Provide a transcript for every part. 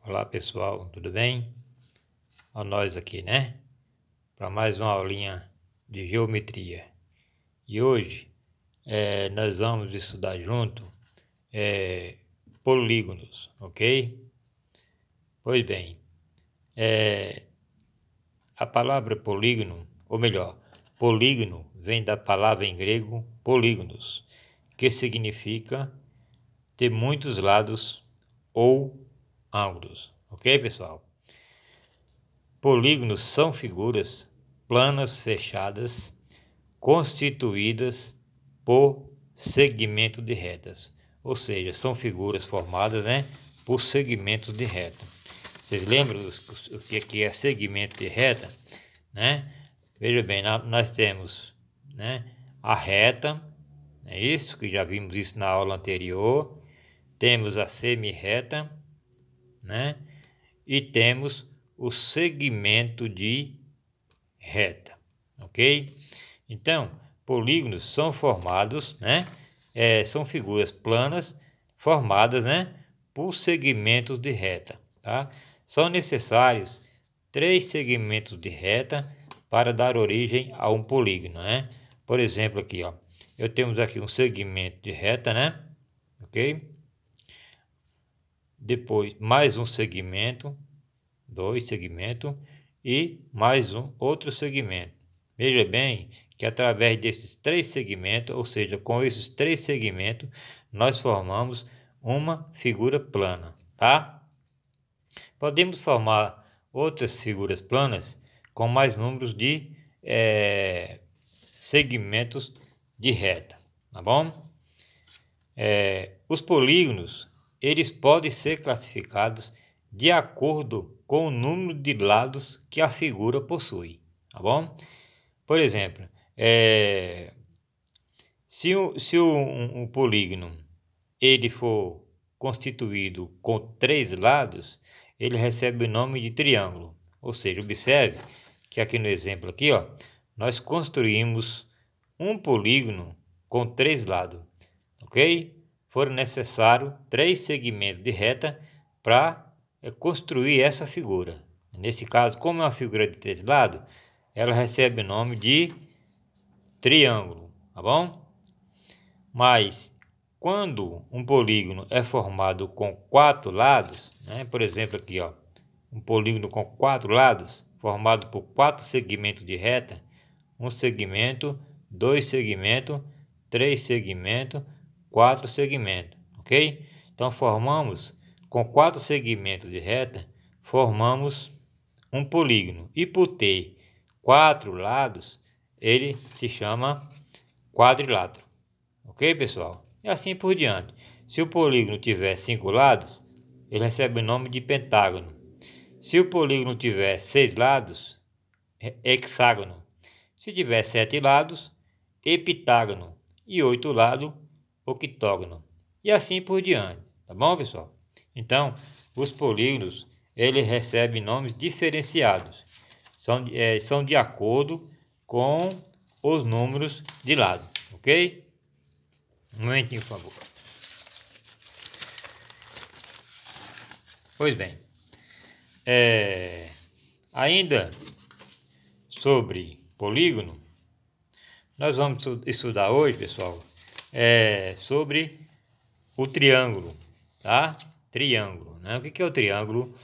Olá pessoal, tudo bem? Olha nós aqui, né? Para mais uma aulinha de geometria. E hoje nós vamos estudar junto polígonos, ok? Pois bem, a palavra polígono, ou melhor, polígono vem da palavra em grego polígonos, que significa ter muitos lados ou ângulos, ok pessoal? Polígonos são figuras planas fechadas constituídas por segmento de retas, ou seja, são figuras formadas, por segmentos de reta. Vocês lembram o que é segmento de reta, né? Veja bem, nós temos, a reta, é isso que já vimos isso na aula anterior. Temos a semi-reta, né? E temos o segmento de reta, ok? Então, polígonos são formados, são figuras planas formadas, por segmentos de reta, tá? São necessários 3 segmentos de reta para dar origem a um polígono, né? Por exemplo, aqui, ó, temos aqui um segmento de reta, né? Ok? Depois, mais um segmento, 2 segmentos e mais um outro segmento. Veja bem que através desses 3 segmentos, ou seja, com esses 3 segmentos, nós formamos uma figura plana, tá? Podemos formar outras figuras planas com mais números de segmentos de reta, tá bom? Os polígonos, eles podem ser classificados de acordo com o número de lados que a figura possui, tá bom? Por exemplo, se um polígono ele for constituído com 3 lados, ele recebe o nome de triângulo. Ou seja, observe que aqui no exemplo aqui, ó, nós construímos um polígono com 3 lados, ok? Foram necessários 3 segmentos de reta para construir essa figura. Nesse caso, como é uma figura de 3 lados, ela recebe o nome de triângulo, tá bom? Mas quando um polígono é formado com 4 lados, por exemplo aqui, ó, um polígono com 4 lados, formado por 4 segmentos de reta, um segmento, 2 segmentos, 3 segmentos, 4 segmentos, ok? Então formamos, com 4 segmentos de reta, formamos um polígono. E por ter 4 lados, ele se chama quadrilátero, ok pessoal? E assim por diante. Se o polígono tiver 5 lados, ele recebe o nome de pentágono. Se o polígono tiver 6 lados, é hexágono. Se tiver 7 lados, heptágono. E 8 lados, octógono. E assim por diante, tá bom pessoal? Então, os polígonos, eles recebem nomes diferenciados. São de acordo com os números de lado, ok? Um momentinho, por favor. Pois bem, ainda sobre polígono, nós vamos estudar hoje, pessoal, sobre o triângulo, tá? Triângulo, né? O que é o triângulo?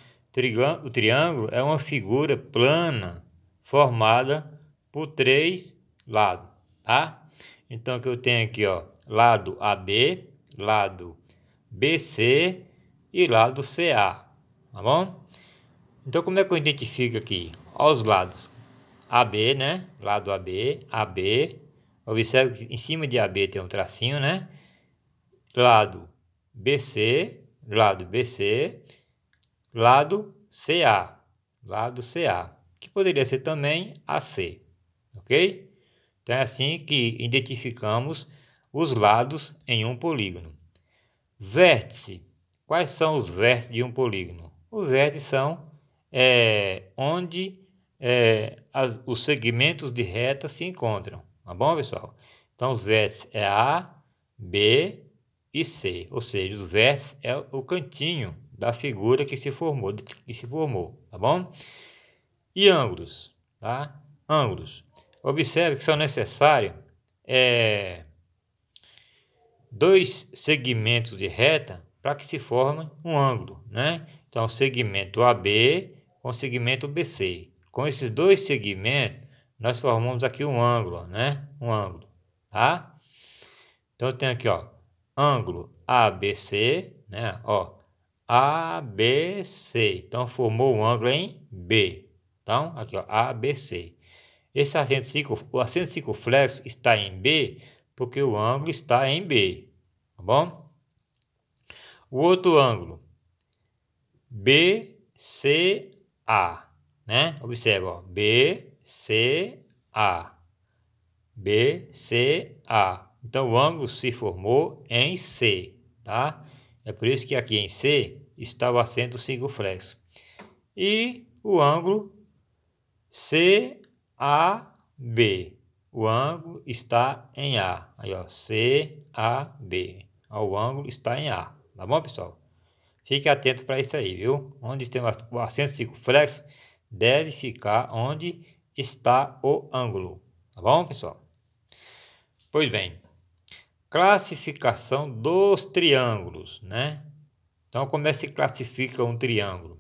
O triângulo é uma figura plana formada por 3 lados, tá? Então, o que eu tenho aqui, ó, lado AB, lado BC e lado CA, tá bom? Então, como é que eu identifico aqui? Olha os lados. AB, né? Lado AB, AB. Observe que em cima de AB tem um tracinho, né? Lado BC, lado BC, lado CA, lado CA, que poderia ser também AC, ok? Então é assim que identificamos os lados em um polígono. Vértice. Quais são os vértices de um polígono? Os vértices são onde os segmentos de reta se encontram, tá bom, pessoal? Então os vértices é A, B e C, ou seja, os vértices é o cantinho da figura que se formou, tá bom? E ângulos, tá? Ângulos. Observe que são necessários dois segmentos de reta para que se forme um ângulo, né? Então, segmento AB com segmento BC. Com esses dois segmentos, nós formamos aqui um ângulo, né? Um ângulo, tá? Então, eu tenho aqui, ó, ângulo ABC, né? Ó, ABC. Então, formou um ângulo em B. Então, aqui, ó, ABC. Esse o acento circunflexo está em B porque o ângulo está em B, tá bom? O outro ângulo, BCA, né? Observa, ó, BCA, BCA. Então, o ângulo se formou em C, tá? É por isso que aqui em C está o acento circunflexo. E o ângulo CAB. O ângulo está em A. Aí, ó, CAB. O ângulo está em A. Tá bom, pessoal? Fique atento para isso aí, viu? Onde tem o acento circunflexo, deve ficar onde está o ângulo. Tá bom, pessoal? Pois bem, classificação dos triângulos, né? Então, como é que se classifica um triângulo?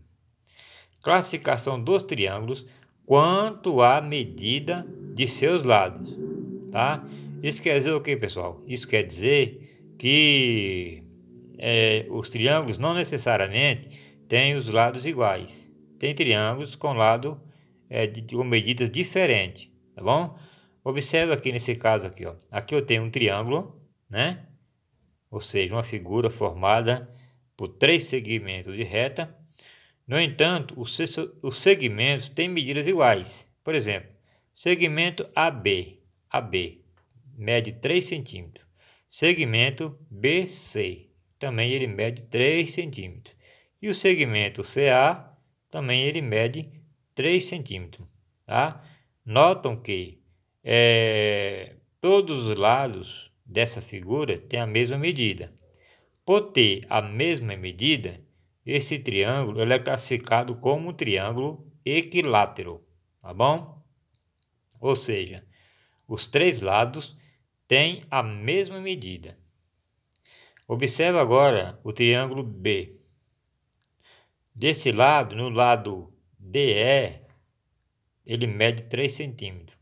Classificação dos triângulos quanto à medida de seus lados, tá? Isso quer dizer o que, pessoal? Isso quer dizer que os triângulos não necessariamente têm os lados iguais. Tem triângulos com lado com medidas diferentes, tá bom? Observe aqui nesse caso aqui, ó. Aqui eu tenho um triângulo, né? Ou seja, uma figura formada por 3 segmentos de reta. No entanto, os segmentos têm medidas iguais. Por exemplo, segmento AB mede 3 centímetros. Segmento BC, também ele mede 3 centímetros. E o segmento CA, também ele mede 3 centímetros. Tá? Notam que todos os lados dessa figura têm a mesma medida. Por ter a mesma medida, esse triângulo ele é classificado como um triângulo equilátero, tá bom? Ou seja, os 3 lados têm a mesma medida. Observe agora o triângulo B. Desse lado, no lado DE, ele mede 3 centímetros.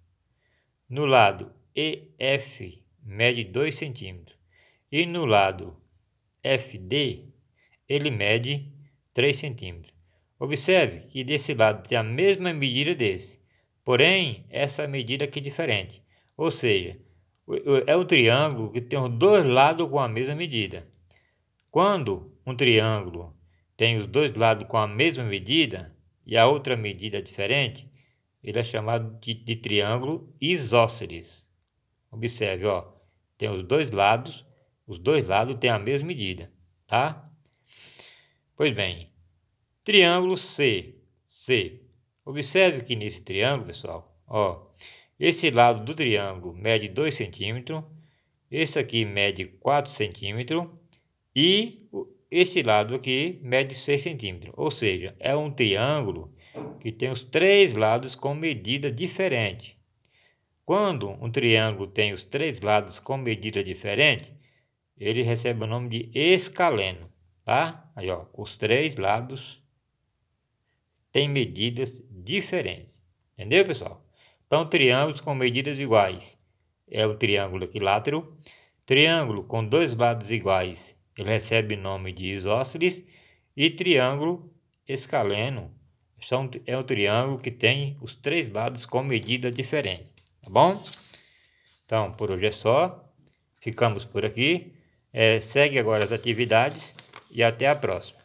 No lado EF, mede 2 centímetros. E no lado FD, ele mede 3 centímetros. Observe que desse lado tem a mesma medida desse, porém essa medida aqui é diferente. Ou seja, é um triângulo que tem os 2 lados com a mesma medida. Quando um triângulo tem os 2 lados com a mesma medida e a outra medida é diferente, ele é chamado de triângulo isósceles. Observe, ó, tem os 2 lados têm a mesma medida, tá? Pois bem, triângulo C. Observe que nesse triângulo, pessoal, ó, esse lado do triângulo mede 2 centímetros, esse aqui mede 4 centímetros e esse lado aqui mede 6 centímetros. Ou seja, é um triângulo que tem os 3 lados com medida diferente. Quando um triângulo tem os 3 lados com medida diferente, ele recebe o nome de escaleno. Tá? Aí, ó, os 3 lados têm medidas diferentes. Entendeu, pessoal? Então, triângulos com medidas iguais é o triângulo equilátero. Triângulo com 2 lados iguais, ele recebe o nome de isósceles. E triângulo escaleno é um triângulo que tem os 3 lados com medida diferente. Tá bom? Então, por hoje é só. Ficamos por aqui. Segue agora as atividades. E até a próxima.